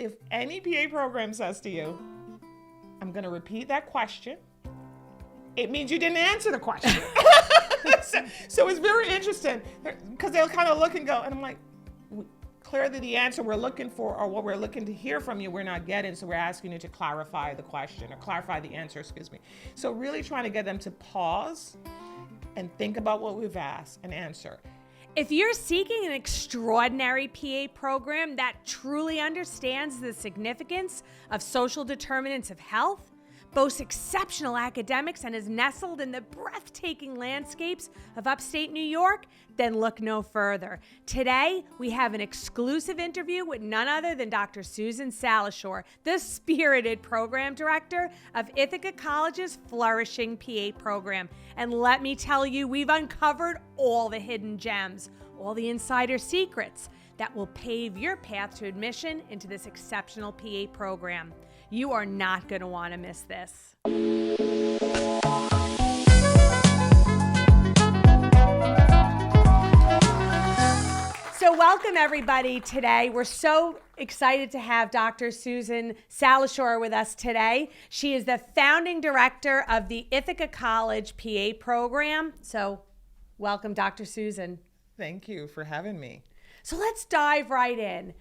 if any PA program says to you, I'm going to repeat that question, it means you didn't answer the question. So it's very interesting because they'll kind of look and go, and I'm like, clearly the answer we're looking for or what we're looking to hear from you, we're not getting. So we're asking you to clarify the question or clarify the answer, So really trying to get them to pause and think about what we've asked and answer. If you're seeking an extraordinary PA program that truly understands the significance of social determinants of health, boasts exceptional academics, and is nestled in the breathtaking landscapes of upstate New York, then look no further. Today, we have an exclusive interview with none other than Dr. Susan Salashore, the spirited program director of Ithaca College's flourishing PA program. And let me tell you, we've uncovered all the hidden gems, all the insider secrets that will pave your path to admission into this exceptional PA program. You are not going to want to miss this. So welcome everybody today. We're so excited to have Dr. Susan Salashore with us today. She is the founding director of the Ithaca College PA program. So welcome, Dr. Susan. Thank you for having me. So let's dive right in.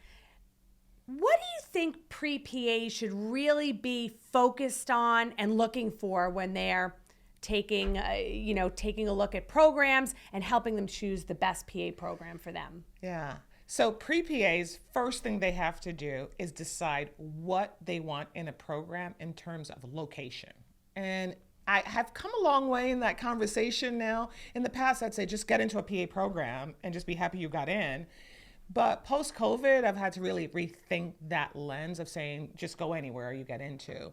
What do you think pre-PA should really be focused on and looking for when they're taking a look at programs and helping them choose the best PA program for them? Yeah. So pre-PAs, first thing they have to do is decide what they want in a program in terms of location. And I have come a long way in that conversation now. In the past, I'd say just get into a PA program and just be happy you got in. But post-COVID, I've had to really rethink that lens of saying, just go anywhere you get into.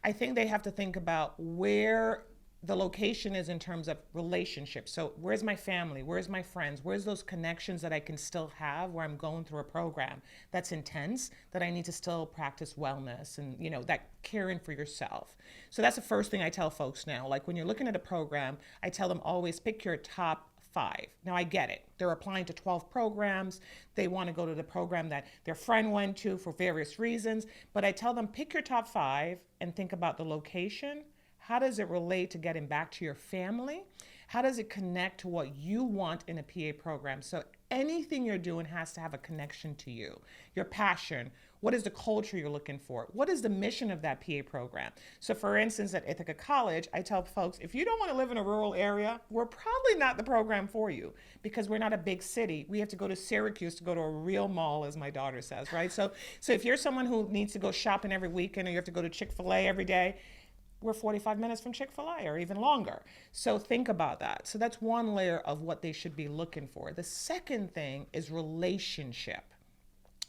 I think they have to think about where the location is in terms of relationships. So where's my family? Where's my friends? Where's those connections that I can still have where I'm going through a program that's intense, that I need to still practice wellness and, that caring for yourself. So that's the first thing I tell folks now. Like when you're looking at a program, I tell them always pick your top 5. Now I get it. They're applying to 12 programs. They want to go to the program that their friend went to for various reasons. But I tell them pick your top 5 and think about the location. How does it relate to getting back to your family? How does it connect to what you want in a PA program? So anything you're doing has to have a connection to you, your passion. What is the culture you're looking for? What is the mission of that PA program? So for instance, at Ithaca College, I tell folks, if you don't want to live in a rural area, we're probably not the program for you because we're not a big city. We have to go to Syracuse to go to a real mall, as my daughter says, right? So if you're someone who needs to go shopping every weekend or you have to go to Chick-fil-A every day, we're 45 minutes from Chick-fil-A or even longer. So think about that. So that's one layer of what they should be looking for. The second thing is relationship.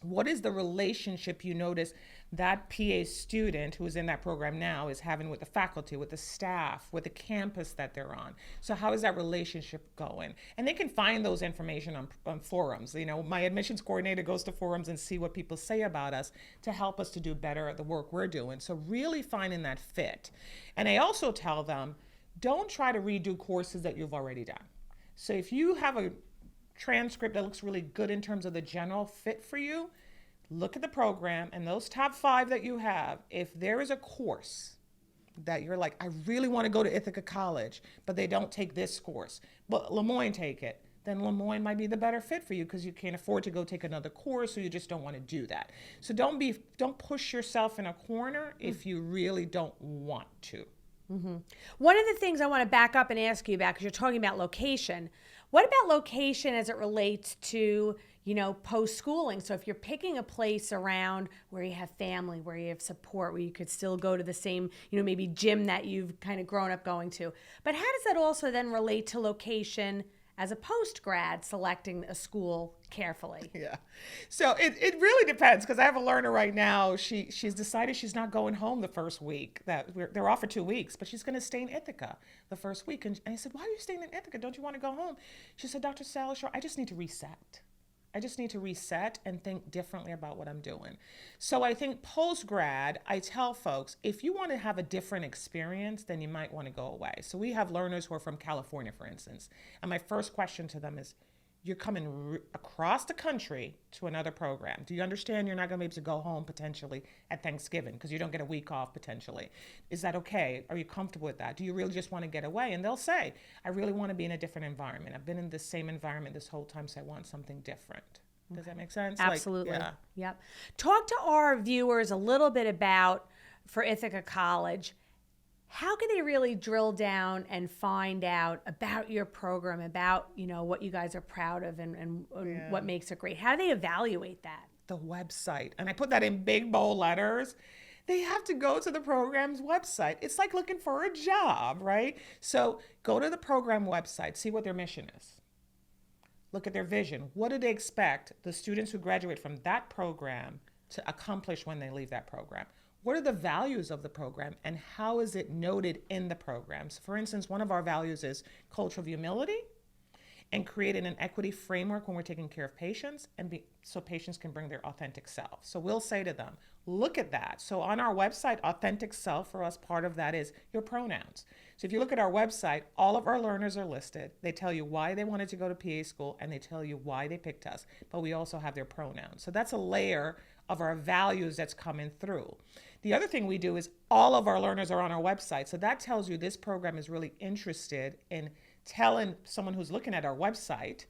What is the relationship you notice that PA student who is in that program now is having with the faculty, with the staff, with the campus that they're on? So how is that relationship going? And they can find those information on forums. My admissions coordinator goes to forums and see what people say about us to help us to do better at the work we're doing. So really finding that fit. And I also tell them, don't try to redo courses that you've already done. So if you have a transcript that looks really good in terms of the general fit for you, look at the program and those top 5 that you have. If there is a course that you're like, I really want to go to Ithaca College, but they don't take this course, but Lemoyne take it, then Lemoyne might be the better fit for you because you can't afford to go take another course or you just don't want to do that. So don't push yourself in a corner if you really don't want to. Mm-hmm. One of the things I want to back up and ask you about, because you're talking about location, what about location as it relates to, post-schooling? So if you're picking a place around where you have family, where you have support, where you could still go to the same, maybe gym that you've kind of grown up going to. But how does that also then relate to location as a post-grad, selecting a school carefully? Yeah. So it really depends, because I have a learner right now. She's decided she's not going home the first week. They're off for 2 weeks, but she's going to stay in Ithaca the first week. And I said, why are you staying in Ithaca? Don't you want to go home? She said, Dr. Salashore, I just need to reset. I just need to reset and think differently about what I'm doing. So I think post-grad, I tell folks, if you want to have a different experience, then you might want to go away. So we have learners who are from California, for instance. And my first question to them is, you're coming across the country to another program. Do you understand you're not going to be able to go home potentially at Thanksgiving because you don't get a week off potentially? Is that okay? Are you comfortable with that? Do you really just want to get away? And they'll say, I really want to be in a different environment. I've been in the same environment this whole time, so I want something different. Does that make sense? Absolutely. Like, yeah. Yep. Talk to our viewers a little bit about, for Ithaca College, how can they really drill down and find out about your program, about, what you guys are proud of and what makes it great? How do they evaluate that? The website. And I put that in big bold letters. They have to go to the program's website. It's like looking for a job, right? So go to the program website, see what their mission is. Look at their vision. What do they expect the students who graduate from that program to accomplish when they leave that program? What are the values of the program and how is it noted in the programs? For instance, one of our values is culture of humility and creating an equity framework when we're taking care of patients so patients can bring their authentic self. So we'll say to them, look at that. So on our website, authentic self for us, part of that is your pronouns. So if you look at our website, all of our learners are listed. They tell you why they wanted to go to PA school and they tell you why they picked us, but we also have their pronouns. So that's a layer of our values that's coming through. The other thing we do is all of our learners are on our website. So that tells you this program is really interested in telling someone who's looking at our website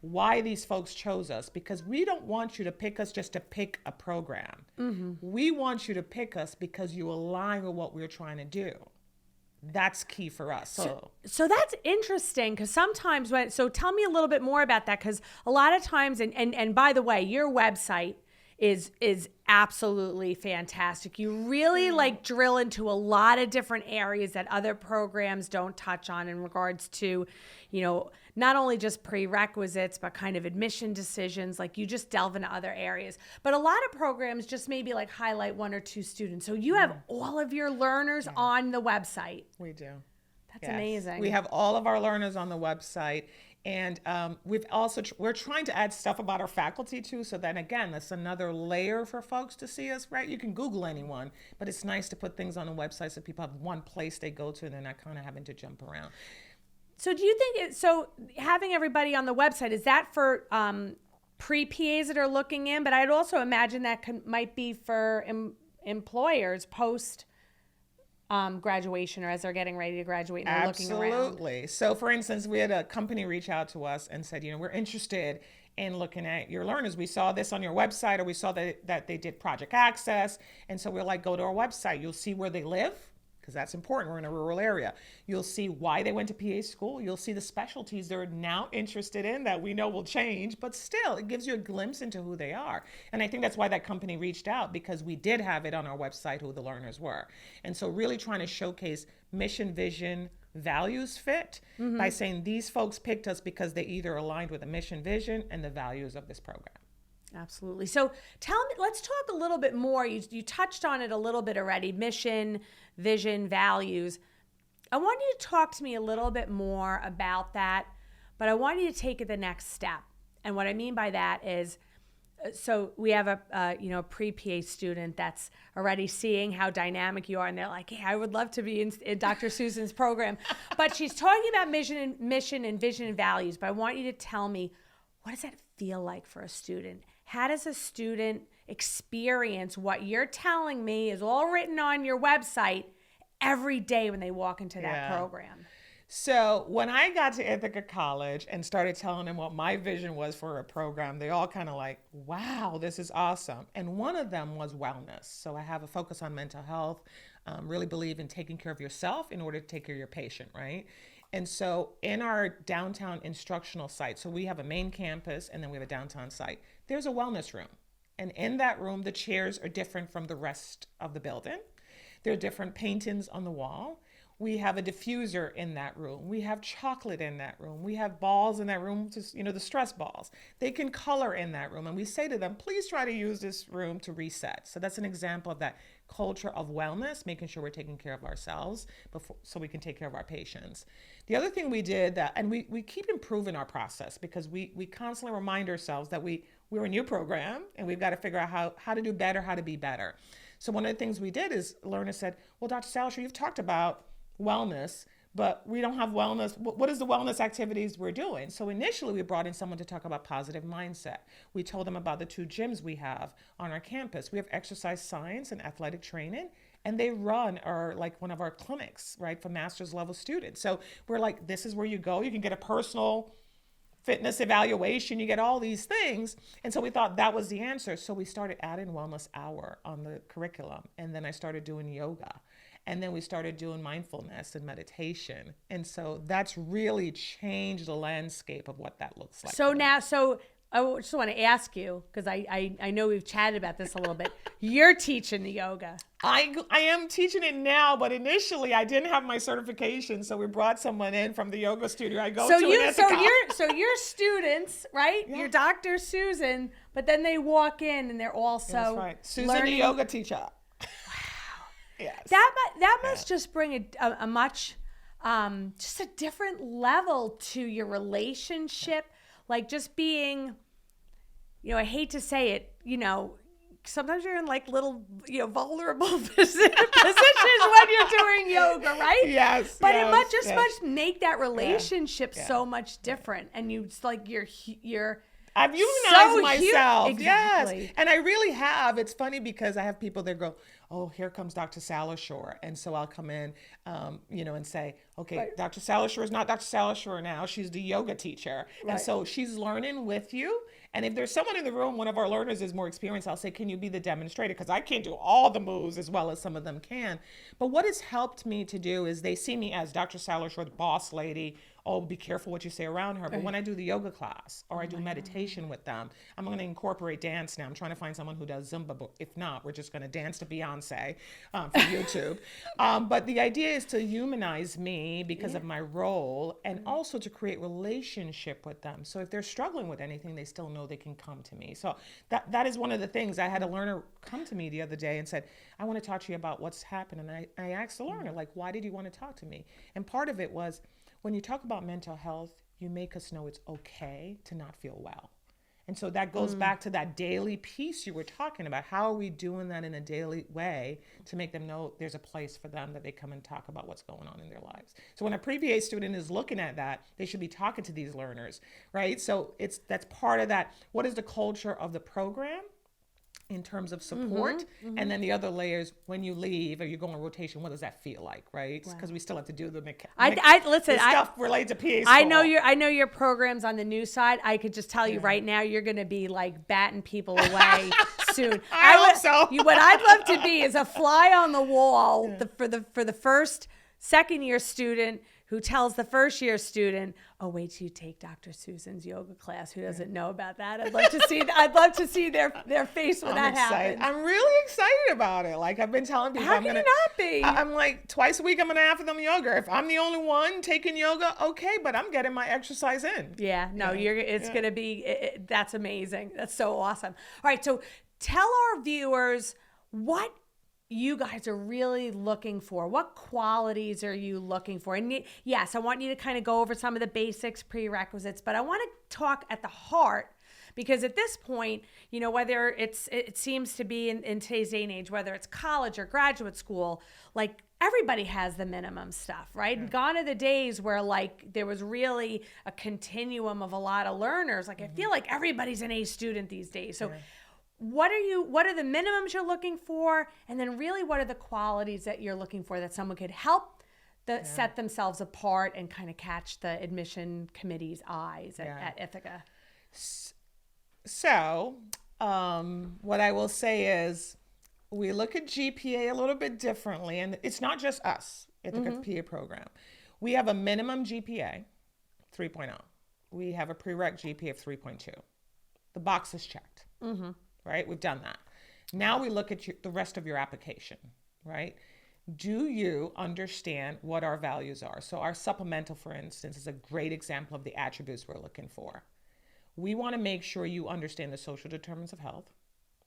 why these folks chose us, because we don't want you to pick us just to pick a program. Mm-hmm. We want you to pick us because you align with what we're trying to do. That's key for us. So that's interesting, because sometimes so tell me a little bit more about that, because a lot of times, and by the way, your website is absolutely fantastic. You really drill into a lot of different areas that other programs don't touch on in regards to, not only just prerequisites, but kind of admission decisions. Like, you just delve into other areas. But a lot of programs just maybe highlight one or two students. So you have all of your learners on the website. We do. That's amazing. We have all of our learners on the website. And we're trying to add stuff about our faculty too. So then again, that's another layer for folks to see us, right? You can Google anyone, but it's nice to put things on the website so people have one place they go to and they're not kind of having to jump around. So do you think so having everybody on the website, is that for pre-PAs that are looking in? But I'd also imagine that might be for employers post graduation, or as they're getting ready to graduate and they're looking around. Absolutely. So for instance, we had a company reach out to us and said, we're interested in looking at your learners. We saw this on your website, or we saw that they did Project Access. And so we're like, go to our website. You'll see where they live, because that's important. We're in a rural area. You'll see why they went to PA school. You'll see the specialties they're now interested in that we know will change, but still it gives you a glimpse into who they are. And I think that's why that company reached out, because we did have it on our website who the learners were. And so really trying to showcase mission, vision, values fit by saying these folks picked us because they either aligned with the mission, vision, and the values of this program. Absolutely. So let's talk a little bit more. You touched on it a little bit already, mission, vision, values. I want you to talk to me a little bit more about that, but I want you to take it the next step. And what I mean by that is, so we have a pre-PA student that's already seeing how dynamic you are, and they're like, hey, I would love to be in Dr. Susan's program. But she's talking about mission and vision and values, but I want you to tell me, what does that feel like for a student? How does a student experience what you're telling me is all written on your website every day when they walk into that program? So when I got to Ithaca College and started telling them what my vision was for a program, they all kind of like, wow, this is awesome. And one of them was wellness. So I have a focus on mental health, really believe in taking care of yourself in order to take care of your patient, right? And so in our downtown instructional site, so we have a main campus and then we have a downtown site, there's a wellness room. And in that room, the chairs are different from the rest of the building. There are different paintings on the wall. We have a diffuser in that room. We have chocolate in that room. We have balls in that room, just, the stress balls. They can color in that room. And we say to them, please try to use this room to reset. So that's an example of that culture of wellness, making sure we're taking care of ourselves so we can take care of our patients. The other thing we did and we keep improving our process, because we constantly remind ourselves that we're a new program and we've got to figure out how to do better, how to be better. So one of the things we did is learners said, well, Dr. Salisher, you've talked about wellness, but we don't have wellness. What is the wellness activities we're doing? So initially we brought in someone to talk about positive mindset. We told them about the 2 gyms we have on our campus. We have exercise science and athletic training, and they run one of our clinics, right, for master's level students. So we're like, this is where you go. You can get a personal fitness evaluation, you get all these things. And so we thought that was the answer. So we started adding wellness hour on the curriculum. And then I started doing yoga. And then we started doing mindfulness and meditation. And so that's really changed the landscape of what that looks like. So now, I just want to ask you, because I know we've chatted about this a little bit. You're teaching the yoga. I am teaching it now, but initially I didn't have my certification, so we brought someone in from the yoga studio I go to in Ithaca. So your students, right? Yeah. Your Dr. Susan, but then they walk in and they're also That's right. Susan, learning. the yoga teacher. Wow. Yes. That must just bring a much, just a different level to your relationship. Like just being, I hate to say it, sometimes you're in like little, vulnerable positions when you're doing yoga, right? Yes. But yes, it must yes. make that relationship so much different. And it's like you're I've humanized so myself. Exactly. Yes. And I really have. It's funny because I have people that go, oh, here comes Dr. Salashore. And so I'll come in, and say, okay, right. Dr. Salashore is not Dr. Salashore now. She's the yoga teacher. Right. And so she's learning with you. And if there's someone in the room, one of our learners is more experienced, I'll say, can you be the demonstrator? Because I can't do all the moves as well as some of them can. But what has helped me to do is they see me as Dr. Salashore, the boss lady. Oh, be careful what you say around her. But when I do the yoga class or I do meditation with them, I'm going to incorporate dance now. I'm trying to find someone who does Zumba, but if not, we're just going to dance to Beyonce for YouTube. But the idea is to humanize me because of my role and also to create relationship with them. So if they're struggling with anything, they still know they can come to me. So that is one of the things. I had a learner come to me the other day and said, I want to talk to you about what's happened. And I asked the learner, like, why did you want to talk to me? And part of it was, when you talk about mental health, you make us know it's okay to not feel well. And so that goes back to that daily piece you were talking about. How are we doing that in a daily way to make them know there's a place for them that they come and talk about what's going on in their lives? So when a pre-PA student is looking at that, they should be talking to these learners, right? So that's part of that. What is the culture of the program in terms of support? And then the other layers, when you leave or you go on rotation, what does that feel like, right? Because we still have to do the stuff related to PA school. I know your programs on the news side. I could just tell you right now, you're going to be like batting people away soon. I hope so. What I'd love to be is a fly on the wall for the first second year student who tells the first year student, oh, wait till you take Dr. Susan's yoga class. Who doesn't know about that? I'd love to see their face when that happens. I'm really excited about it. Like I've been telling people, how can you not be? I'm like twice a week I'm gonna offer them yoga. If I'm the only one taking yoga, okay, but I'm getting my exercise in. Yeah, no, it's gonna be. That's amazing. That's so awesome. All right, so tell our viewers what you guys are really looking for. What qualities are you looking for? And yes, I want you to kind of go over some of the basics, prerequisites, but I want to talk at the heart, because at this point, whether it seems to be in today's day and age, whether it's college or graduate school, like everybody has the minimum stuff, right? Yeah. Gone are the days where like there was really a continuum of a lot of learners. Like I feel like everybody's an A student these days. So what are the minimums you're looking for? And then really what are the qualities that you're looking for that someone could help set themselves apart and kind of catch the admission committee's eyes at Ithaca? So what I will say is we look at GPA a little bit differently, and it's not just us, Ithaca's PA program. We have a minimum GPA, 3.0. We have a prereq GPA of 3.2. The box is checked. Right? We've done that. Now we look at the rest of your application, right? Do you understand what our values are? So our supplemental, for instance, is a great example of the attributes we're looking for. We want to make sure you understand the social determinants of health,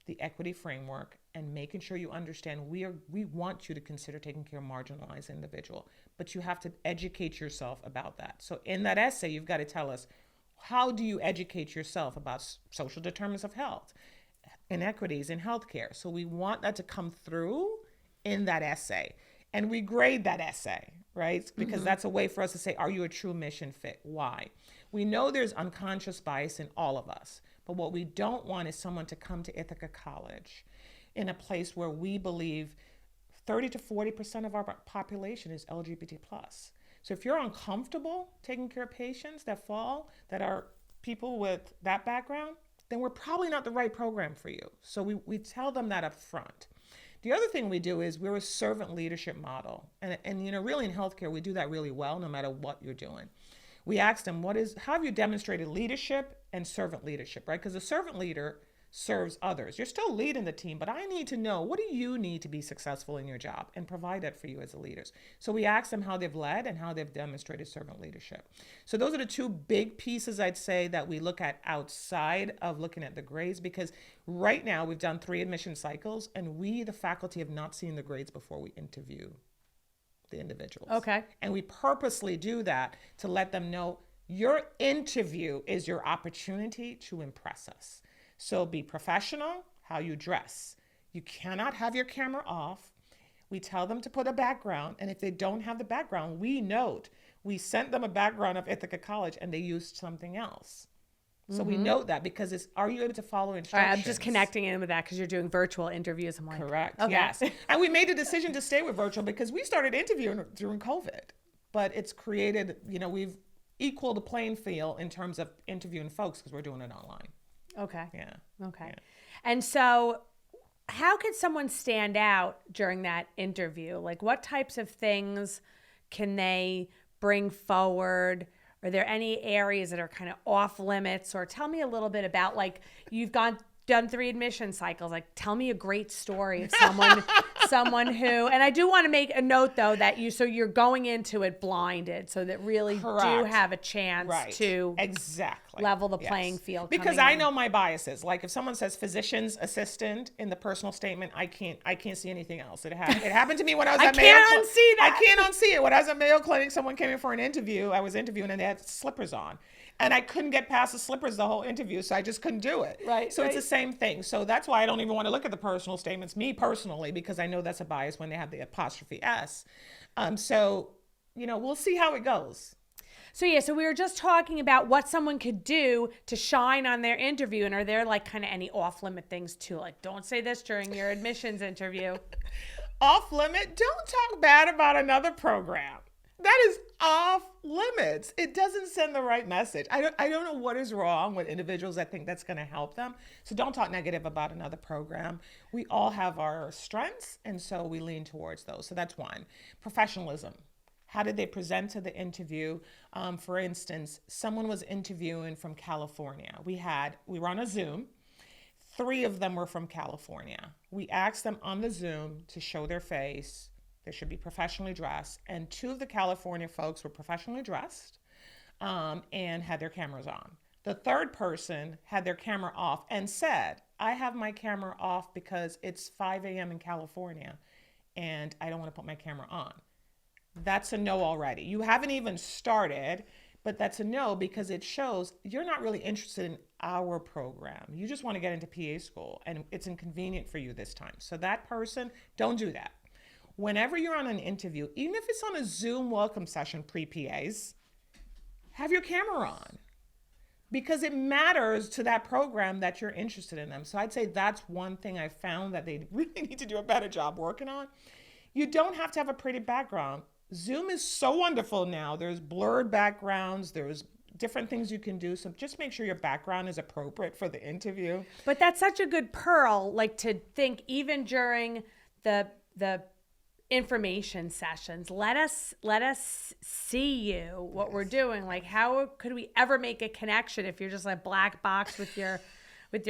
the equity framework, and making sure you understand we want you to consider taking care of marginalized individual, but you have to educate yourself about that. So in that essay, you've got to tell us, how do you educate yourself about social determinants of health? Inequities in healthcare. So we want that to come through in that essay. And we grade that essay, right? Because that's a way for us to say, are you a true mission fit? Why? We know there's unconscious bias in all of us, but what we don't want is someone to come to Ithaca College in a place where we believe 30 to 40% of our population is LGBT plus. So if you're uncomfortable taking care of patients that are people with that background, then we're probably not the right program for you. So we tell them that up front. The other thing we do is we're a servant leadership model. And really in healthcare, we do that really well, no matter what you're doing. We ask them, how have you demonstrated leadership and servant leadership, right? Because a servant leader serves others. You're still leading the team, but I need to know, what do you need to be successful in your job, and provide that for you as the leaders. So we ask them how they've led and how they've demonstrated servant leadership. So those are the two big pieces I'd say that we look at outside of looking at the grades, because right now we've done 3 admission cycles and we, the faculty, have not seen the grades before we interview the individuals. Okay. And we purposely do that to let them know your interview is your opportunity to impress us. So be professional, how you dress. You cannot have your camera off. We tell them to put a background, and if they don't have the background, we note. We sent them a background of Ithaca College and they used something else. So we note that, because are you able to follow instructions? All right, I'm just connecting in with that because you're doing virtual interviews. I'm like, correct. Okay. Yes. And we made the decision to stay with virtual because we started interviewing during COVID, but it's created, we've equaled the playing field in terms of interviewing folks because we're doing it online. Okay. Yeah. Okay. Yeah. And so how could someone stand out during that interview? Like, what types of things can they bring forward? Are there any areas that are kind of off limits? Or tell me a little bit about, like, you've done 3 admission cycles. Like, tell me a great story of someone who, and I do want to make a note though that you're going into it blinded, so that really Correct. do have a chance to exactly level the playing field. Because I know my biases. Like if someone says physician's assistant in the personal statement, I can't see anything else. It happened to me when I was at Mayo. I can't unsee that. I can't unsee it. When I was at Mayo Clinic, someone came in for an interview. I was interviewing and they had slippers on. And I couldn't get past the slippers the whole interview, so I just couldn't do it. Right. So it's the same thing. So that's why I don't even want to look at the personal statements, me personally, because I know that's a bias when they have the apostrophe S. So we'll see how it goes. So we were just talking about what someone could do to shine on their interview. And are there like kind of any off limit things too? Like, don't say this during your admissions interview. Off limit? Don't talk bad about another program. That is off limits. It doesn't send the right message. I don't know what is wrong with individuals that think that's going to help them. So don't talk negative about another program. We all have our strengths, and so we lean towards those. So that's one. Professionalism. How did they present to the interview? For instance, someone was interviewing from California. We were on a Zoom. 3 of them were from California. We asked them on the Zoom to show their face. They should be professionally dressed. And 2 of the California folks were professionally dressed and had their cameras on. The 3rd person had their camera off and said, I have my camera off because it's 5 a.m. in California and I don't want to put my camera on. That's a no already. You haven't even started, but that's a no because it shows you're not really interested in our program. You just want to get into PA school and it's inconvenient for you this time. So that person, don't do that. Whenever you're on an interview, even if it's on a Zoom welcome session pre-PAs, have your camera on because it matters to that program that you're interested in them. So I'd say that's one thing I found that they really need to do a better job working on. You don't have to have a pretty background. Zoom is so wonderful now. There's blurred backgrounds. There's different things you can do. So just make sure your background is appropriate for the interview. But that's such a good pearl, like to think even during the information sessions, let us see you, what we're doing. Like, how could we ever make a connection if you're just a black box with your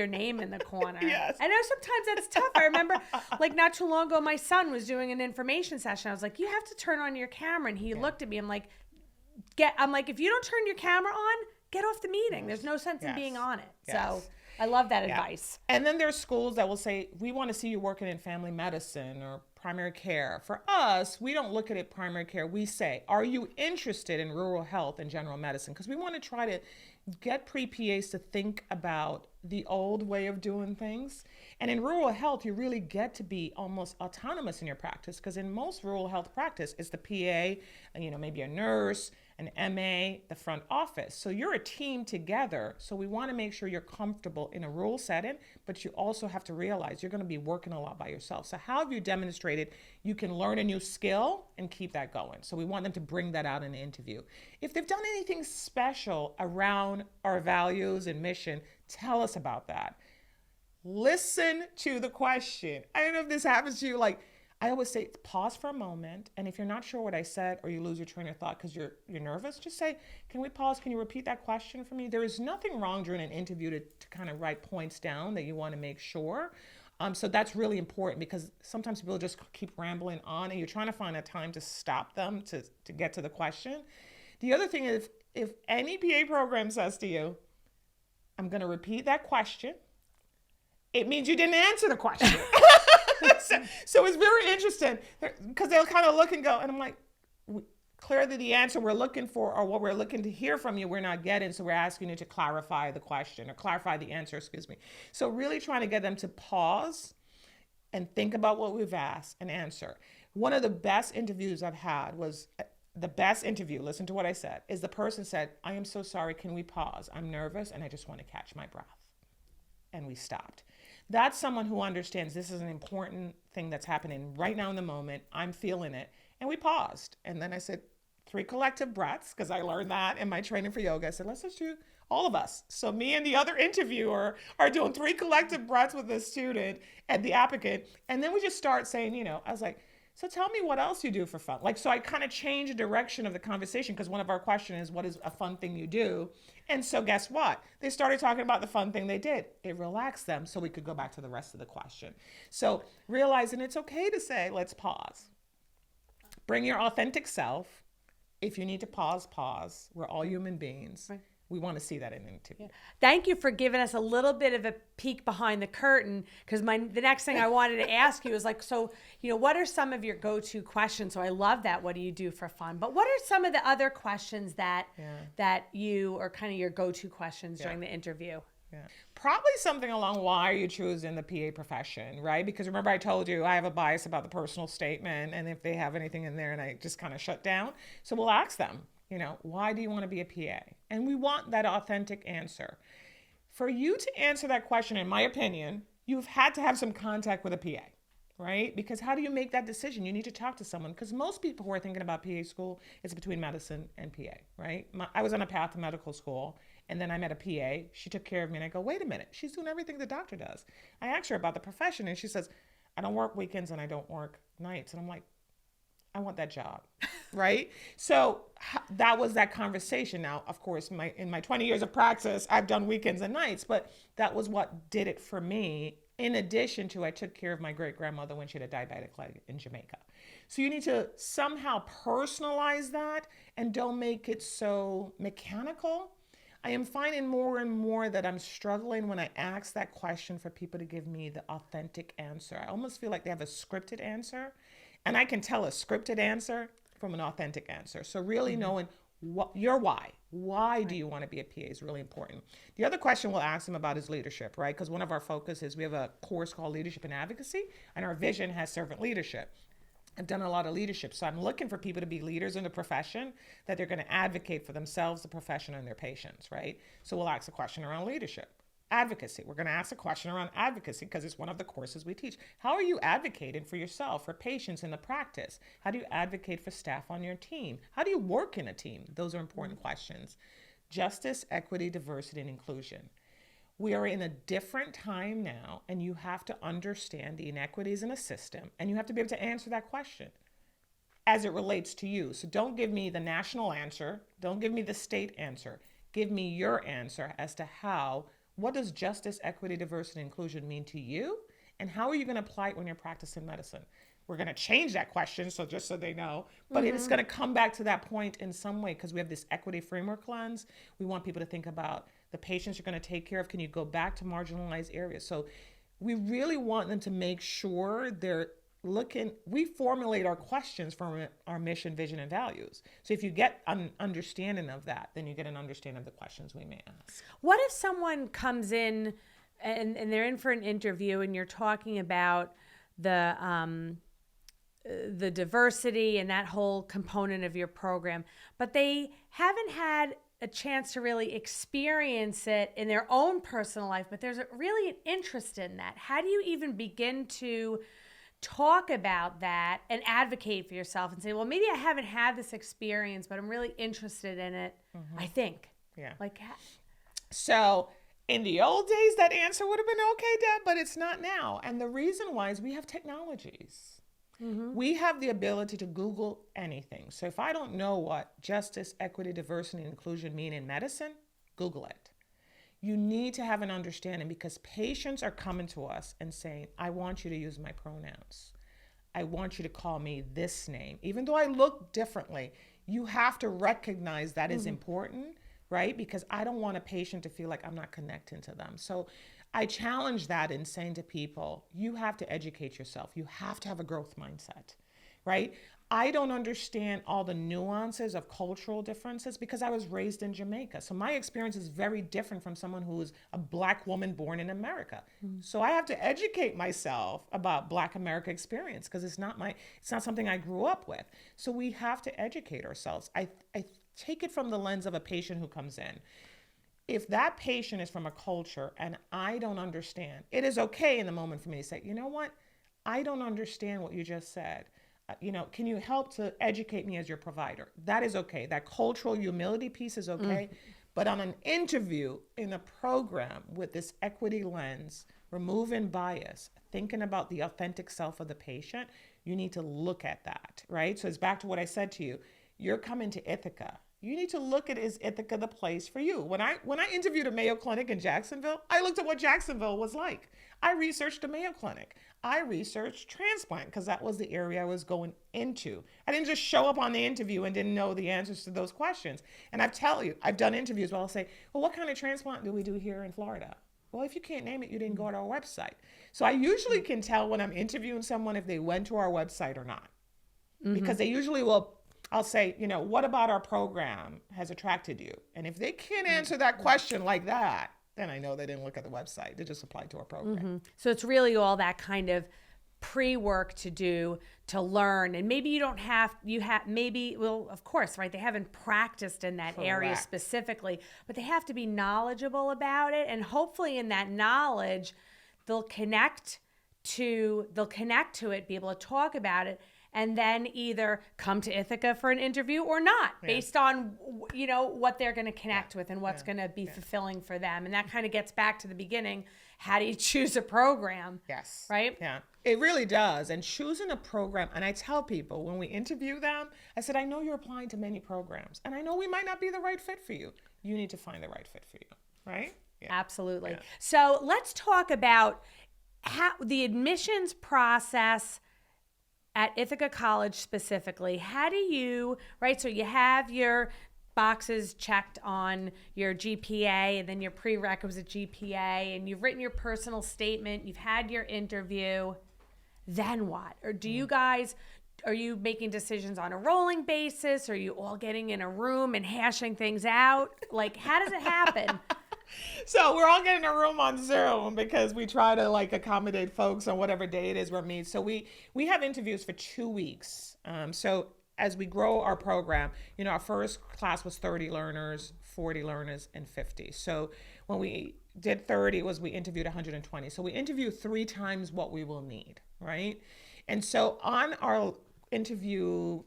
name in the corner? Yes. I know sometimes that's tough. I remember like not too long ago, my son was doing an information session. I was like, you have to turn on your camera. And he looked at me. I'm like, if you don't turn your camera on, get off the meeting. There's no sense in being on it. Yes. So I love that advice. And then there's schools that will say, we want to see you working in family medicine or primary care. For us, we don't look at it primary care. We say, are you interested in rural health and general medicine? Because we want to try to get pre-PAs to think about the old way of doing things. And in rural health, you really get to be almost autonomous in your practice, because in most rural health practice, it's the PA, and, maybe a nurse, an MA, the front office. So you're a team together. So we want to make sure you're comfortable in a rural setting, but you also have to realize you're going to be working a lot by yourself. So how have you demonstrated you can learn a new skill and keep that going? So we want them to bring that out in the interview. If they've done anything special around our values and mission, tell us about that. Listen to the question. I don't know if this happens to you. Like, I always say, pause for a moment. And if you're not sure what I said, or you lose your train of thought because you're nervous, just say, can we pause? Can you repeat that question for me? There is nothing wrong during an interview to kind of write points down that you want to make sure. So that's really important, because sometimes people just keep rambling on and you're trying to find a time to stop them to get to the question. The other thing is, if any PA program says to you, I'm going to repeat that question, it means you didn't answer the question. So it's very interesting, because they'll kind of look and go, and I'm like, clearly the answer we're looking for, or what we're looking to hear from you, we're not getting. So we're asking you to clarify the question, or clarify the answer, excuse me. So really trying to get them to pause and think about what we've asked and answer. One of the best interviews I've had was the best interview. Listen to what I said. Is the person said, I am so sorry. Can we pause? I'm nervous and I just want to catch my breath. And we stopped. That's someone who understands this is an important thing that's happening right now in the moment. I'm feeling it. And we paused. And then I said, 3 collective breaths, because I learned that in my training for yoga. I said, let's just do all of us. So me and the other interviewer are doing 3 collective breaths with the student and the applicant. And then we just start saying, I was like, so tell me what else you do for fun. So I kind of changed the direction of the conversation, because one of our questions is, what is a fun thing you do? And so guess what? They started talking about the fun thing they did. It relaxed them, so we could go back to the rest of the question. So realizing it's okay to say, let's pause. Bring your authentic self. If you need to pause. We're all human beings. Right. We want to see that in an interview. Yeah. Thank you for giving us a little bit of a peek behind the curtain, because the next thing I wanted to ask you is what are some of your go-to questions? So I love that. What do you do for fun? But what are some of the other questions that you are kind of your go-to questions during the interview? Yeah. Probably something along, why are you choosing the PA profession, right? Because remember I told you I have a bias about the personal statement, and if they have anything in there and I just kind of shut down. So we'll ask them, why do you want to be a PA? And we want that authentic answer. For you to answer that question, in my opinion, you've had to have some contact with a PA, right? Because how do you make that decision? You need to talk to someone, because most people who are thinking about PA school, it's between medicine and PA, right? I was on a path to medical school, and then I met a PA. She took care of me, and I go, wait a minute, she's doing everything the doctor does. I asked her about the profession, and she says, I don't work weekends and I don't work nights. And I'm like, I want that job, right? So that was that conversation. Now, of course, in my 20 years of practice, I've done weekends and nights, but that was what did it for me. In addition to, I took care of my great-grandmother when she had a diabetic leg in Jamaica. So you need to somehow personalize that and don't make it so mechanical. I am finding more and more that I'm struggling when I ask that question for people to give me the authentic answer. I almost feel like they have a scripted answer. And I can tell a scripted answer from an authentic answer. So really knowing your why. Why do you want to be a PA is really important. The other question we'll ask them about is leadership, right? Because one of our focuses, we have a course called Leadership and Advocacy, and our vision has servant leadership. I've done a lot of leadership, so I'm looking for people to be leaders in the profession, that they're going to advocate for themselves, the profession, and their patients, right? So we'll ask a question around leadership. Advocacy. We're going to ask a question around advocacy, because it's one of the courses we teach. How are you advocating for yourself, for patients in the practice? How do you advocate for staff on your team? How do you work in a team? Those are important questions. Justice, equity, diversity, and inclusion. We are in a different time now, and you have to understand the inequities in a system, and you have to be able to answer that question as it relates to you. So don't give me the national answer. Don't give me the state answer. Give me your answer as to what does justice, equity, diversity, and inclusion mean to you? And how are you going to apply it when you're practicing medicine? We're going to change that question, so just so they know. But it's going to come back to that point in some way, because we have this equity framework lens. We want people to think about the patients you're going to take care of. Can you go back to marginalized areas? So we really want them to make sure they're we formulate our questions from our mission, vision, and values. So if you get an understanding of that, then you get an understanding of the questions we may ask. What if someone comes in and they're in for an interview and you're talking about the diversity and that whole component of your program, but they haven't had a chance to really experience it in their own personal life, but there's really an interest in that. How do you even begin to talk about that and advocate for yourself and say, well, maybe I haven't had this experience, but I'm really interested in it, I think. Yeah. Like, so in the old days, that answer would have been okay, Deb, but it's not now. And the reason why is we have technologies. We have the ability to Google anything. So if I don't know what justice, equity, diversity, and inclusion mean in medicine, Google it. You need to have an understanding, because patients are coming to us and saying, I want you to use my pronouns. I want you to call me this name. Even though I look differently, you have to recognize that is important, right? Because I don't want a patient to feel like I'm not connecting to them. So I challenge that in saying to people, you have to educate yourself. You have to have a growth mindset, right? I don't understand all the nuances of cultural differences because I was raised in Jamaica. So my experience is very different from someone who is a Black woman born in America. So I have to educate myself about Black America experience because it's not something I grew up with. So we have to educate ourselves. I take it from the lens of a patient who comes in. If that patient is from a culture and I don't understand, it is okay in the moment for me to say, you know what? I don't understand what you just said. Can you help to educate me as your provider? That is okay. That cultural humility piece is okay. But on an interview in a program with this equity lens, removing bias, thinking about the authentic self of the patient, you need to look at that, right? So it's back to what I said to you. You're coming to Ithaca. You need to look at, is Ithaca the place for you? When I interviewed a Mayo Clinic in Jacksonville, I looked at what Jacksonville was like. I researched the Mayo Clinic. I researched transplant because that was the area I was going into. I didn't just show up on the interview and didn't know the answers to those questions. And I've done interviews where I'll say, well, what kind of transplant do we do here in Florida? Well, if you can't name it, you didn't go to our website. So I usually can tell when I'm interviewing someone if they went to our website or not. Because they usually will. I'll say, what about our program has attracted you? And if they can't answer that question like that, then I know they didn't look at the website. They just applied to our program. So it's really all that kind of pre-work to do to learn. And maybe of course, right? They haven't practiced in that area specifically, but they have to be knowledgeable about it. And hopefully in that knowledge, they'll connect to it, be able to talk about it, and then either come to Ithaca for an interview or not, based on, what they're going to connect with and what's going to be fulfilling for them. And that kind of gets back to the beginning. How do you choose a program? Yes. Right? Yeah, it really does. And choosing a program, and I tell people when we interview them, I said, I know you're applying to many programs, and I know we might not be the right fit for you. You need to find the right fit for you, right? Yeah. Absolutely. Yeah. So let's talk about how the admissions process at Ithaca College specifically. How do you, right? So you have your boxes checked on your GPA and then your prerequisite GPA, and you've written your personal statement, you've had your interview. Then what? Or do you guys, are you making decisions on a rolling basis? Are you all getting in a room and hashing things out? Like, how does it happen? So we're all getting a room on Zoom because we try to accommodate folks on whatever day it is we're meeting. So we have interviews for 2 weeks. So as we grow our program, our first class was 30 learners, 40 learners, and 50. So when we did 30, we interviewed 120. So we interview 3 times what we will need, right? And so on our interview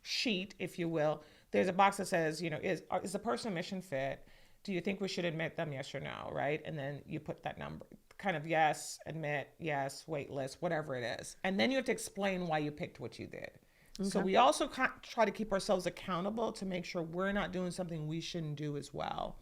sheet, if you will, there's a box that says, is the person a mission fit? Do you think we should admit them, yes or no, right? And then you put that number, kind of yes, admit, yes, wait list, whatever it is. And then you have to explain why you picked what you did. Okay. So we also try to keep ourselves accountable to make sure we're not doing something we shouldn't do as well.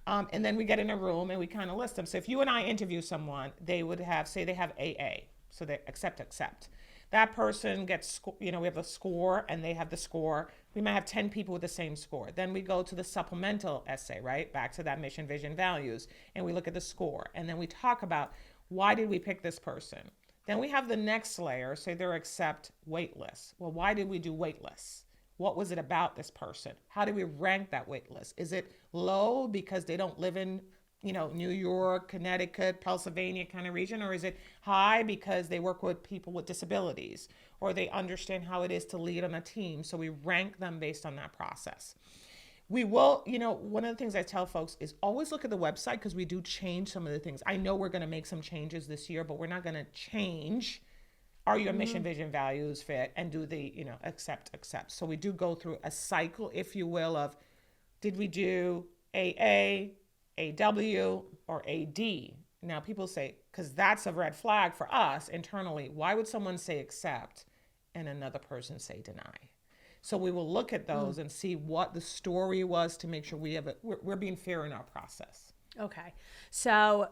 And then we get in a room and we kind of list them. So if you and I interview someone, they would say they have AA, so they accept. That person gets, we have a score and they have the score. We might have 10 people with the same score. Then we go to the supplemental essay, right? Back to that mission, vision, values. And we look at the score. And then we talk about, why did we pick this person? Then we have the next layer, say they're accept wait list. Well, why did we do wait lists? What was it about this person? How do we rank that wait list? Is it low because they don't live in, New York, Connecticut, Pennsylvania kind of region? Or is it high because they work with people with disabilities or they understand how it is to lead on a team? So we rank them based on that process. We will, one of the things I tell folks is always look at the website because we do change some of the things. I know we're going to make some changes this year, but we're not going to change are your mission, vision, values fit and do the, accept. So we do go through a cycle, if you will, of did we do AA, AW, or AD? Now people say, because that's a red flag for us internally, why would someone say accept and another person say deny? So we will look at those and see what the story was to make sure we're being fair in our process. Okay. So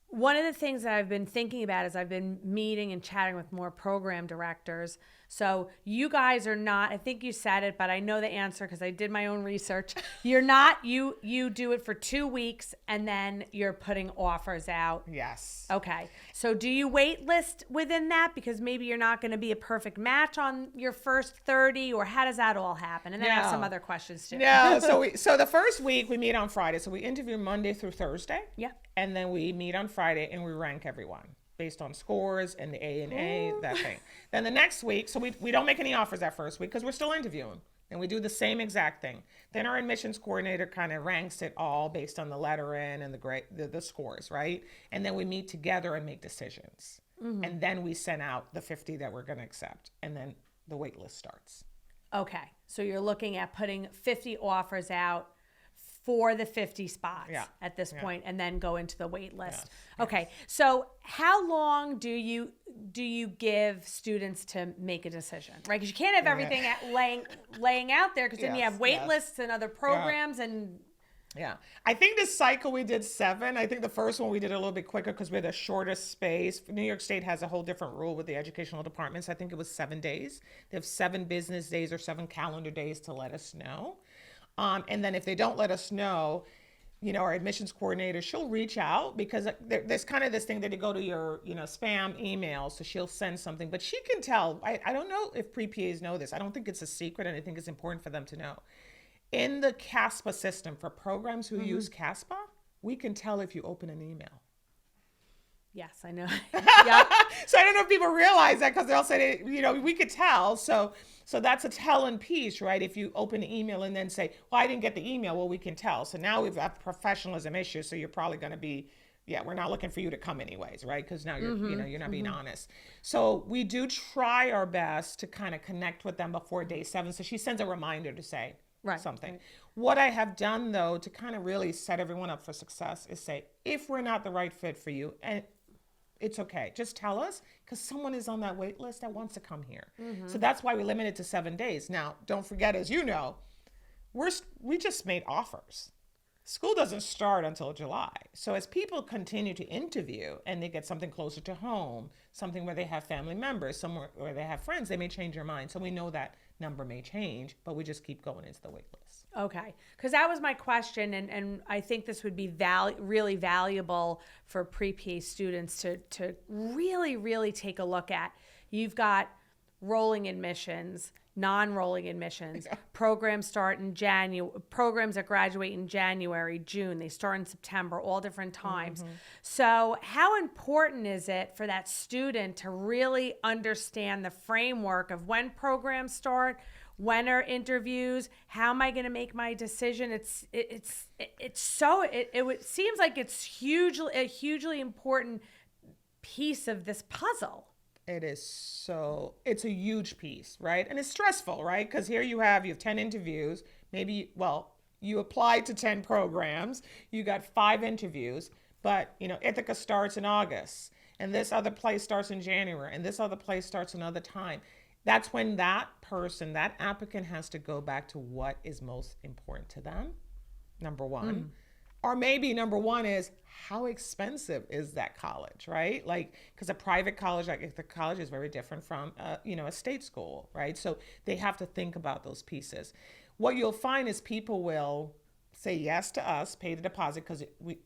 one of the things that I've been thinking about is I've been meeting and chatting with more program directors. So you guys are not, I think you said it, but I know the answer because I did my own research. You're not, you do it for 2 weeks and then you're putting offers out. Yes. Okay. So do you wait list within that? Because maybe you're not going to be a perfect match on your first 30, or how does that all happen? And then I have some other questions too. No. So the first week we meet on Friday. So we interview Monday through Thursday. Yeah. And then we meet on Friday and we rank everyone based on scores and the A, that thing. Then the next week, so we don't make any offers that first week because we're still interviewing. And we do the same exact thing. Then our admissions coordinator kind of ranks it all based on the letter in and the scores, right? And then we meet together and make decisions. And then we send out the 50 that we're going to accept. And then the wait list starts. Okay. So you're looking at putting 50 offers out for the 50 spots at this point, and then go into the wait list. Yes. Okay. So how long do you give students to make a decision, right? Because you can't have everything laying out there, because then you have wait lists and other programs and... Yeah. I think this cycle we did 7. I think the first one we did a little bit quicker because we're the shortest space. New York State has a whole different rule with the educational departments. I think it was 7 days. They have 7 business days or 7 calendar days to let us know. And then if they don't let us know, our admissions coordinator, she'll reach out because there's kind of this thing that they go to your, spam email. So she'll send something, but she can tell. I don't know if pre-PAs know this. I don't think it's a secret, and I think it's important for them to know. In the CASPA system, for programs who use CASPA, we can tell if you open an email. Yes, I know. Yep. So I don't know if people realize that, because they'll say, we could tell. So that's a telling piece, right? If you open an email and then say, well, I didn't get the email, well, we can tell. So now we've got professionalism issues. So you're probably going to be, we're not looking for you to come anyways, right? Because now you're, you're not being honest. So we do try our best to kind of connect with them before day 7. So she sends a reminder to say something. Right. What I have done, though, to kind of really set everyone up for success is say, if we're not the right fit for you, and it's okay, just tell us, because someone is on that wait list that wants to come here. So that's why we limit it to 7 days. Now, don't forget, as you know, we just made offers. School doesn't start until July. So as people continue to interview and they get something closer to home, something where they have family members, somewhere where they have friends, they may change their mind. So we know that number may change, but we just keep going into the wait list. Okay. Because that was my question, and I think this would be really valuable for pre-PA students to really, really take a look at. You've got rolling admissions, non-rolling admissions, programs that graduate in January, June, they start in September, all different times. So how important is it for that student to really understand the framework of when programs start, when are interviews, how am I going to make my decision? It seems like it's a hugely important piece of this puzzle. It's a huge piece, right? And it's stressful, right? Because here you have 10 interviews, you applied to 10 programs, you got 5 interviews, but Ithaca starts in August, and this other place starts in January, and this other place starts another time. That's when that applicant has to go back to what is most important to them, number one. Or maybe number 1 is, how expensive is that college, right? Like, because a private college, like the college, is very different from, a state school, right? So they have to think about those pieces. What you'll find is people will say yes to us, pay the deposit because the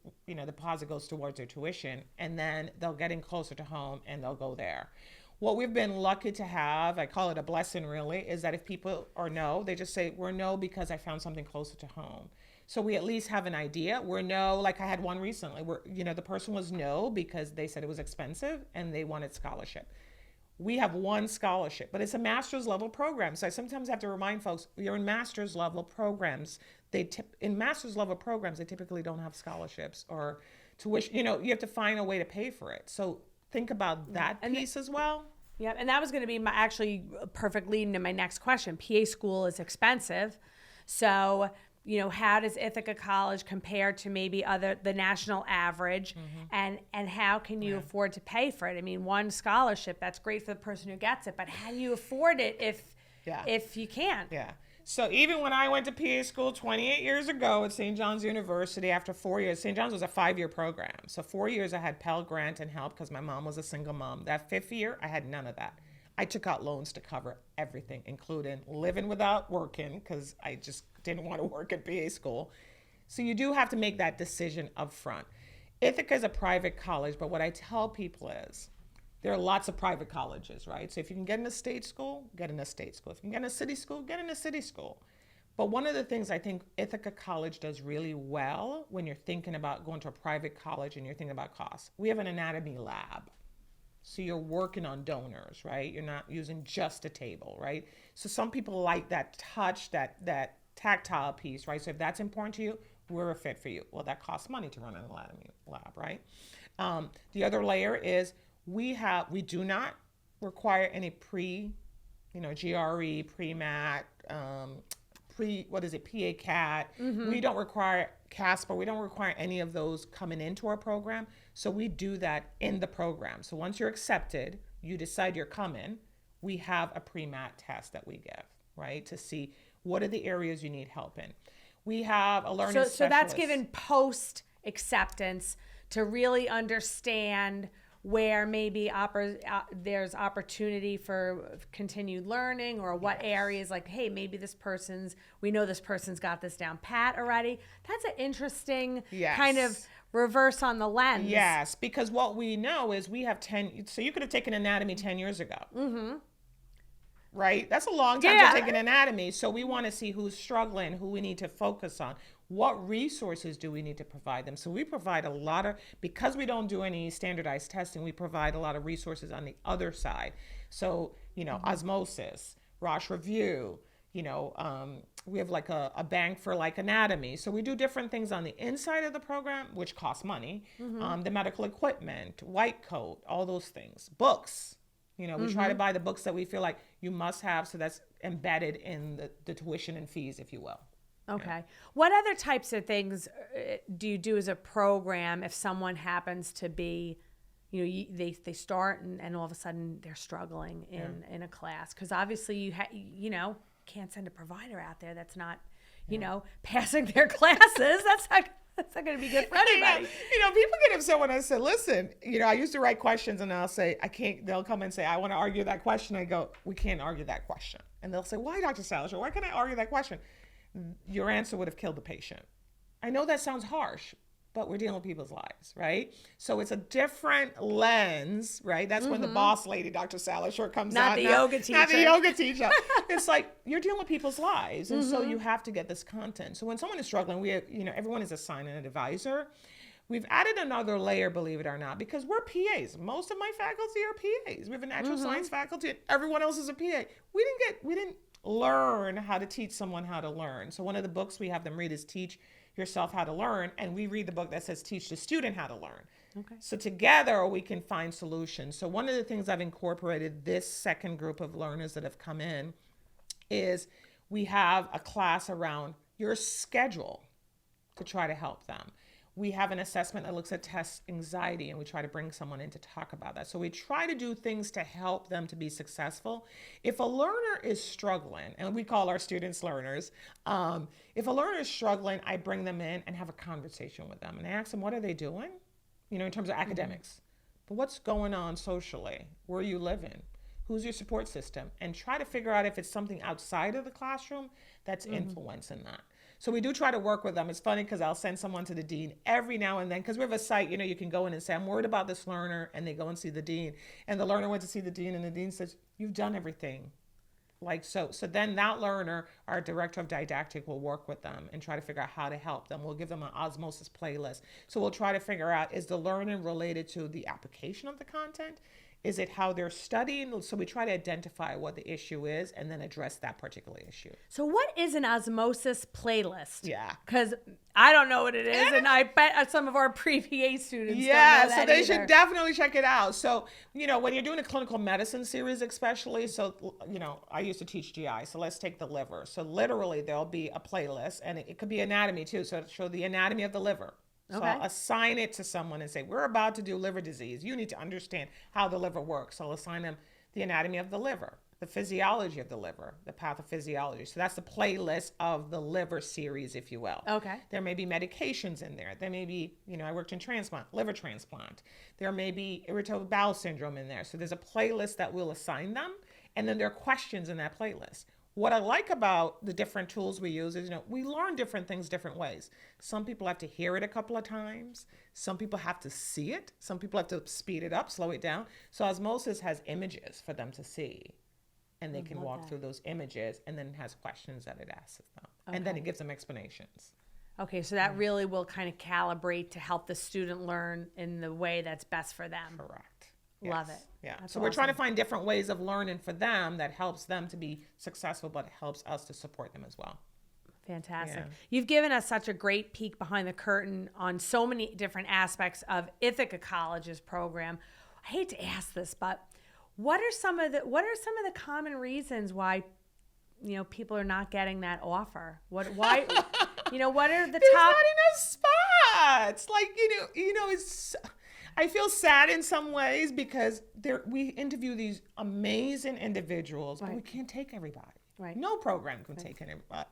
deposit goes towards their tuition, and then they'll get in closer to home and they'll go there. What we've been lucky to have, I call it a blessing really, is that if people are no, they just say, we're no because I found something closer to home. So we at least have an idea. We're no, like I had one recently where, the person was no because they said it was expensive and they wanted scholarship. We have one scholarship, but it's a master's level program. So I sometimes have to remind folks, you're in master's level programs. In master's level programs, they typically don't have scholarships or tuition. You have to find a way to pay for it. So think about that piece as well. Yeah, and that was going to be actually perfect lead into my next question. PA school is expensive. So, how does Ithaca College compare to maybe the national average, and how can you afford to pay for it? I mean, one scholarship, that's great for the person who gets it, but how do you afford it if you can't? Yeah. So even when I went to PA school 28 years ago at St. John's University, after 4 years, St. John's was a 5-year program. So 4 years I had Pell Grant and help because my mom was a single mom. That 5th year, I had none of that. I took out loans to cover everything, including living without working because I just didn't want to work at PA school. So you do have to make that decision up front. Ithaca is a private college, but what I tell people is, there are lots of private colleges, right? So if you can get in a state school, get in a state school. If you can get in a city school, get in a city school. But one of the things I think Ithaca College does really well when you're thinking about going to a private college and you're thinking about costs, we have an anatomy lab. So you're working on donors, right? You're not using just a table, right? So some people like that touch, that tactile piece, right? So if that's important to you, we're a fit for you. Well, that costs money to run an anatomy lab, right? The other layer is we do not require any GRE, pre-MAT, PA CAT. We don't require CASPER. We don't require any of those coming into our program. So we do that in the program. So once you're accepted, you decide you're coming, we have a pre-MAT test that we give, right? To see what are the areas you need help in. We have a learning specialist. So that's given post acceptance to really understand where maybe there's opportunity for continued learning, or what areas, like, hey, maybe we know this person's got this down pat already. That's an interesting kind of reverse on the lens. Yes, because what we know is we have 10, so you could have taken anatomy 10 years ago. Right? That's a long time to take an anatomy. So we want to see who's struggling, who we need to focus on. What resources do we need to provide them? So we provide because we don't do any standardized testing, we provide a lot of resources on the other side. So, osmosis, Roche review, we have like a bank for like anatomy. So we do different things on the inside of the program, which costs money. The medical equipment, white coat, all those things. Books. We try to buy the books that we feel like you must have, so that's embedded in the tuition and fees, if you will. Okay. Yeah. What other types of things do you do as a program if someone happens to be, they start and all of a sudden they're struggling in a class? Because obviously you can't send a provider out there that's not, passing their classes. That's not going to be good for anybody. People get upset when I say, listen, I used to write questions and I'll say, I can't, they'll come and say, I want to argue that question. I go, we can't argue that question. And they'll say, why, Dr. Salisher? Why can't I argue that question? Your answer would have killed the patient. I know that sounds harsh, but we're dealing with people's lives, right? So it's a different lens, right? That's when the boss lady, Dr. Salisher, comes out. Not the yoga teacher. Not the yoga teacher. It's like, you're dealing with people's lives. And so you have to get this content. So when someone is struggling, we have, everyone is assigned an advisor. We've added another layer, believe it or not, because we're PAs. Most of my faculty are PAs. We have a natural science faculty and everyone else is a PA. We didn't learn how to teach someone how to learn. So one of the books we have them read is Teach Yourself How to Learn, and we read the book that says Teach the Student How to Learn. Okay. So together we can find solutions. So one of the things I've incorporated this second group of learners that have come in is we have a class around your schedule to try to help them. We have an assessment that looks at test anxiety, and we try to bring someone in to talk about that. So we try to do things to help them to be successful. If a learner is struggling, and we call our students learners, if a learner is struggling, I bring them in and have a conversation with them. And I ask them, what are they doing? In terms of academics. But what's going on socially? Where are you living? Who's your support system? And try to figure out if it's something outside of the classroom that's influencing that. So we do try to work with them. It's funny because I'll send someone to the dean every now and then, because we have a site, you can go in and say, I'm worried about this learner, and they go and see the dean. And the learner went to see the dean, and the dean says, you've done everything. Like, so then that learner, our director of didactic, will work with them and try to figure out how to help them. We'll give them an osmosis playlist. So we'll try to figure out, is the learning related to the application of the content? Is it how they're studying? So we try to identify what the issue is and then address that particular issue. So what is an osmosis playlist? Yeah. Because I don't know what it is, and I bet some of our pre-PA students don't know that so they either. should definitely check it out. So, when you're doing a clinical medicine series especially, so, I used to teach GI, so let's take the liver. So literally there'll be a playlist, and it could be anatomy too, so it'll show the anatomy of the liver. So Okay. I'll assign it to someone and say, we're about to do liver disease. You need to understand how the liver works. So I'll assign them the anatomy of the liver, the physiology of the liver, the pathophysiology. So that's the playlist of the liver series, if you will. Okay. There may be medications in there. There may be, I worked in liver transplant. There may be irritable bowel syndrome in there. So there's a playlist that we'll assign them. And then there are questions in that playlist. What I like about the different tools we use is, we learn different things different ways. Some people have to hear it a couple of times. Some people have to see it. Some people have to speed it up, slow it down. So osmosis has images for them to see. And they can walk through those images, and then it has questions that it asks them. Okay. And then it gives them explanations. Okay, so that really will kind of calibrate to help the student learn in the way that's best for them. Correct. Love Yes. it. Yeah. That's So we're trying to awesome. find different ways of learning for them that helps them to be successful, but helps us to support them as well. Fantastic. Yeah. You've given us such a great peek behind the curtain on so many different aspects of Ithaca College's program. I hate to ask this, but what are some of the common reasons why people are not getting that offer? Why what are the There's top not enough spots. Like, it's, I feel sad in some ways because we interview these amazing individuals, but we can't take everybody. Right. No program can take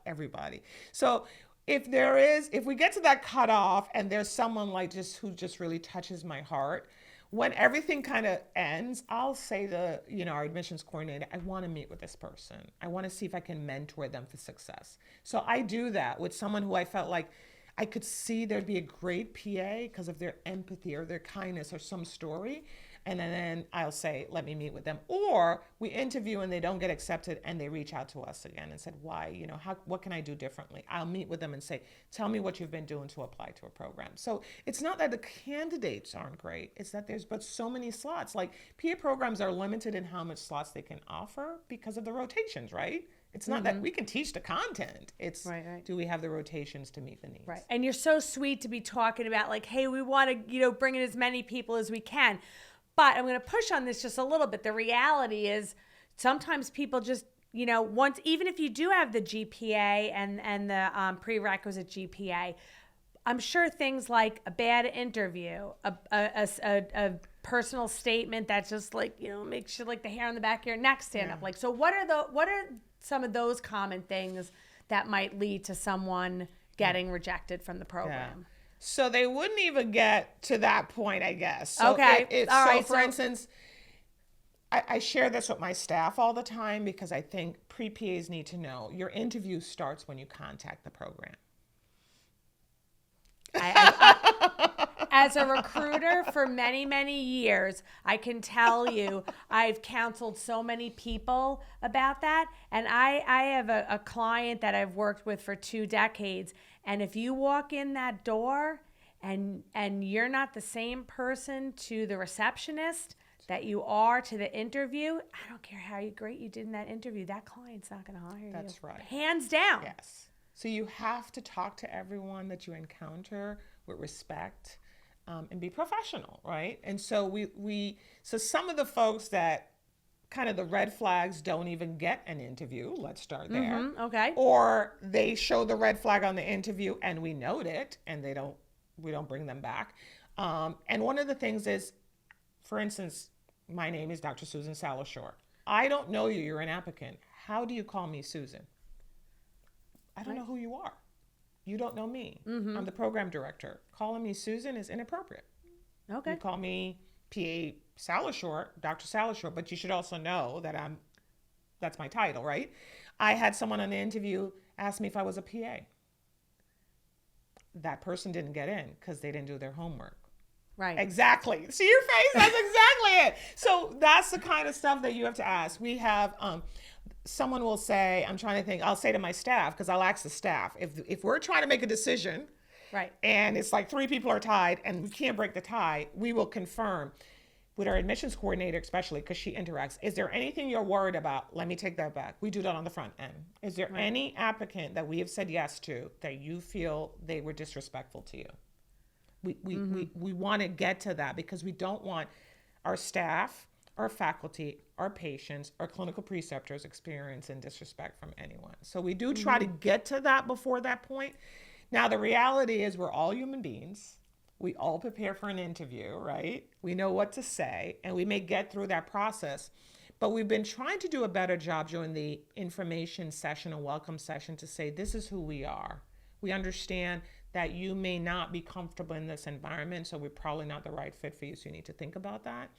everybody. So if we get to that cutoff and there's someone who just really touches my heart, when everything kind of ends, I'll say to, our admissions coordinator, I want to meet with this person. I want to see if I can mentor them for success. So I do that with someone who I felt like I could see there'd be a great PA because of their empathy or their kindness or some story. And then I'll say, let me meet with them. Or we interview and they don't get accepted and they reach out to us again and said, why, what can I do differently? I'll meet with them and say, tell me what you've been doing to apply to a program. So it's not that the candidates aren't great. It's that there's but so many slots. Like PA programs are limited in how much slots they can offer because of the rotations, right? It's not that we can teach the content. It's Right. do we have the rotations to meet the needs? Right. And you're so sweet to be talking about hey, we want to, bring in as many people as we can. But I'm going to push on this just a little bit. The reality is sometimes people just, even if you do have the GPA and the prerequisite GPA, I'm sure things like a bad interview, a personal statement that just makes you the hair on the back of your neck stand up. So what are some of those common things that might lead to someone getting rejected from the program? Yeah. So they wouldn't even get to that point, I guess. So Okay. All right. For instance, I share this with my staff all the time because I think pre-PAs need to know your interview starts when you contact the program. As a recruiter for many, many years, I can tell you I've counseled so many people about that. And I have a client that I've worked with for 2 decades. And if you walk in that door and you're not the same person to the receptionist that you are to the interview, I don't care how great you did in that interview, that client's not going to hire you. That's right. Hands down. Yes. So you have to talk to everyone that you encounter with respect and be professional, right? And so so some of the folks that kind of the red flags don't even get an interview. Let's start there. Okay. Or they show the red flag on the interview and we note it and we don't bring them back. And one of the things is, for instance, my name is Dr. Susan Salashore. I don't know you. You're an applicant. How do you call me Susan? I don't know who you are. You don't know me. I'm the program director. Calling me Susan is inappropriate. Okay. You call me PA Salashore, Dr. Salashore, but you should also know that that's my title, right? I had someone on the interview ask me if I was a PA. that person didn't get in because they didn't do their homework. Right. Exactly. See your face? That's exactly it. So that's the kind of stuff that you have to ask. We have, someone will say, I'm trying to think, I'll say to my staff, because I'll ask the staff, if we're trying to make a decision, Right. and it's like 3 people are tied and we can't break the tie, we will confirm with our admissions coordinator, especially because she interacts. Is there anything you're worried about? Let me take that back. We do that on the front end. Is there any applicant that we have said yes to that you feel they were disrespectful to you? We want to get to that because we don't want our staff, our faculty, our patients, our clinical preceptors experiencing disrespect from anyone. So we do try to get to that before that point. Now, the reality is we're all human beings. We all prepare for an interview, right? We know what to say, and we may get through that process. But we've been trying to do a better job during the information session and welcome session to say, this is who we are. We understand that you may not be comfortable in this environment, so we're probably not the right fit for you, so you need to think about that.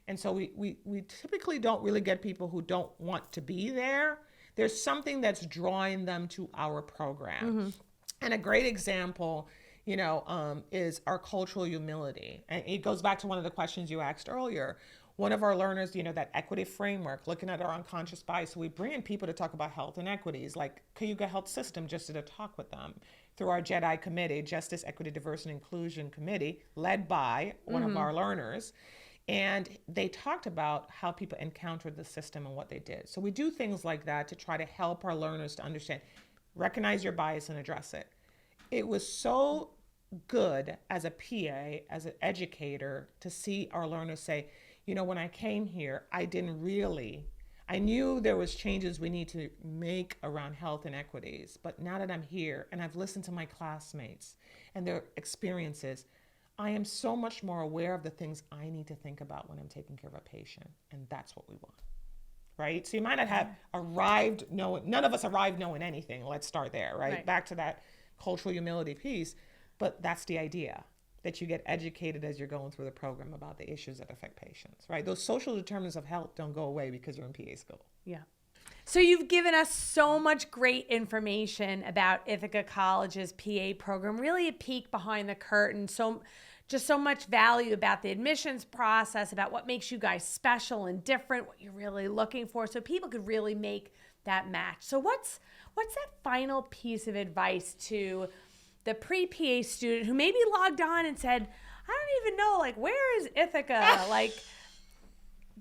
And so we typically don't really get people who don't want to be there. There's something that's drawing them to our program. And a great example, is our cultural humility. And it goes back to one of the questions you asked earlier. One of our learners, that equity framework, looking at our unconscious bias. So we bring in people to talk about health inequities, like Cayuga Health System, just to talk with them through our JEDI committee, Justice, Equity, Diversity, and Inclusion Committee, led by one of our learners. And they talked about how people encountered the system and what they did. So we do things like that to try to help our learners to understand, recognize your bias and address it. It was so good as a PA, as an educator, to see our learners say, when I came here, I knew there was changes we need to make around health inequities, but now that I'm here and I've listened to my classmates and their experiences, I am so much more aware of the things I need to think about when I'm taking care of a patient, and that's what we want, right? So you might not have arrived knowing, none of us arrived knowing anything. Let's start there, right? Back to that cultural humility piece, but that's the idea, that you get educated as you're going through the program about the issues that affect patients, right? Those social determinants of health don't go away because you're in PA school. Yeah. So you've given us so much great information about Ithaca College's PA program, really a peek behind the curtain. So much value about the admissions process, about what makes you guys special and different, what you're really looking for, so people could really make that match. So what's that final piece of advice to the pre-PA student who maybe logged on and said, I don't even know, where is Ithaca?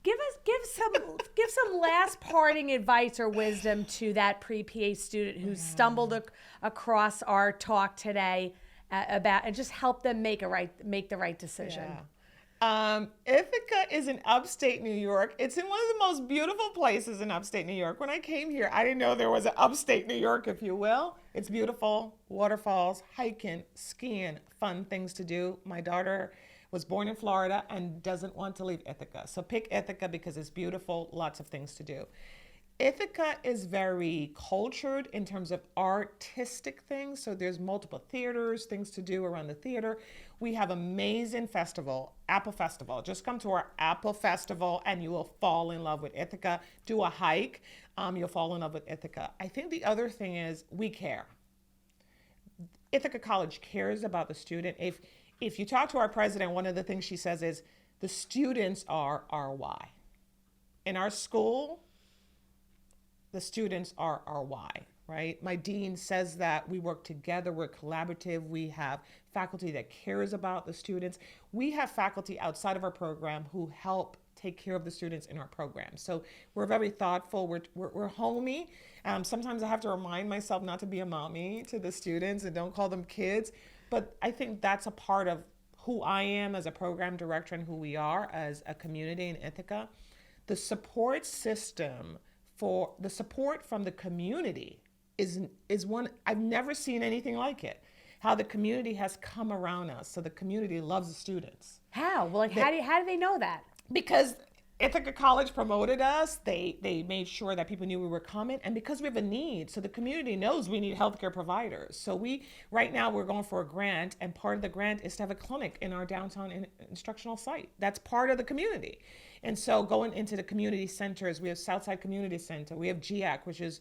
Give some last parting advice or wisdom to that pre-PA student who stumbled across our talk today about, and just help them make the right decision. Ithaca is in upstate New York. It's in one of the most beautiful places in upstate New York. When I came here, I didn't know there was an upstate New York, if you will. It's beautiful, waterfalls, hiking, skiing, fun things to do. My daughter was born in Florida and doesn't want to leave Ithaca. So pick Ithaca because it's beautiful, lots of things to do. Ithaca is very cultured in terms of artistic things. So there's multiple theaters, things to do around the theater. We have amazing festival, Apple Festival. Just come to our Apple Festival and you will fall in love with Ithaca. Do a hike, you'll fall in love with Ithaca. I think the other thing is we care. Ithaca College cares about the student. If you talk to our president, one of the things she says is the students are our why. In our school, the students are our why, right? My dean says that we work together, we're collaborative, we have faculty that cares about the students. We have faculty outside of our program who help take care of the students in our program. So we're very thoughtful, we're homey. Sometimes I have to remind myself not to be a mommy to the students and don't call them kids, but I think that's a part of who I am as a program director and who we are as a community in Ithaca. The support system for the support from the community is one, I've never seen anything like it. How the community has come around us. So the community loves the students. How? Well, how do they know that? Because Ithaca College promoted us. They made sure that people knew we were coming, and because we have a need, so the community knows we need healthcare providers. So right now we're going for a grant, and part of the grant is to have a clinic in our downtown instructional site. That's part of the community. And so going into the community centers, we have Southside Community Center, we have GIAC, which is,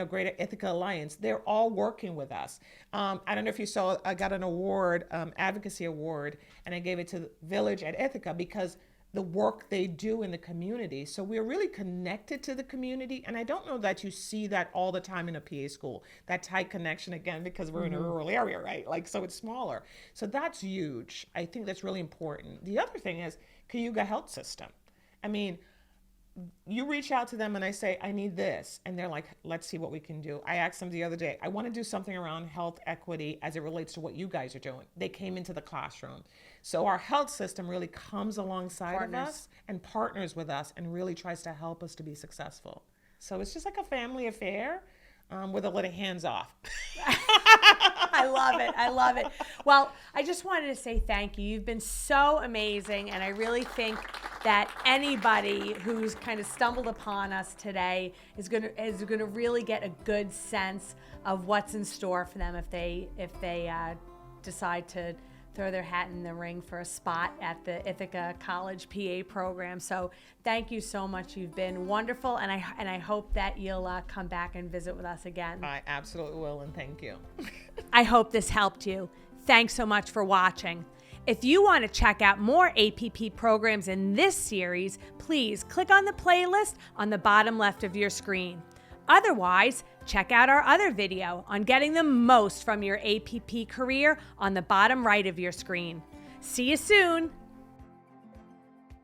Greater Ithaca Alliance. They're all working with us. I don't know if you saw, I got an award, advocacy award, and I gave it to the Village at Ithaca because the work they do in the community. So we're really connected to the community. And I don't know that you see that all the time in a PA school, that tight connection, again, because we're in a rural area, right? So it's smaller. So that's huge. I think that's really important. The other thing is Cayuga Health System. I mean, you reach out to them and I say, I need this. And they're like, let's see what we can do. I asked them the other day, I want to do something around health equity as it relates to what you guys are doing. They came into the classroom. So our health system really comes alongside of us and partners with us and really tries to help us to be successful. So it's just like a family affair with a little hands off. I love it. I love it. Well, I just wanted to say thank you. You've been so amazing, and I really think that anybody who's kind of stumbled upon us today is going to really get a good sense of what's in store for them if they decide to throw their hat in the ring for a spot at the Ithaca College PA program. So thank you so much. You've been wonderful, and I hope that you'll come back and visit with us again. I absolutely will, and thank you. I hope this helped you. Thanks so much for watching. If you want to check out more APP programs in this series, please click on the playlist on the bottom left of your screen. Otherwise, check out our other video on getting the most from your APP career on the bottom right of your screen. See you soon.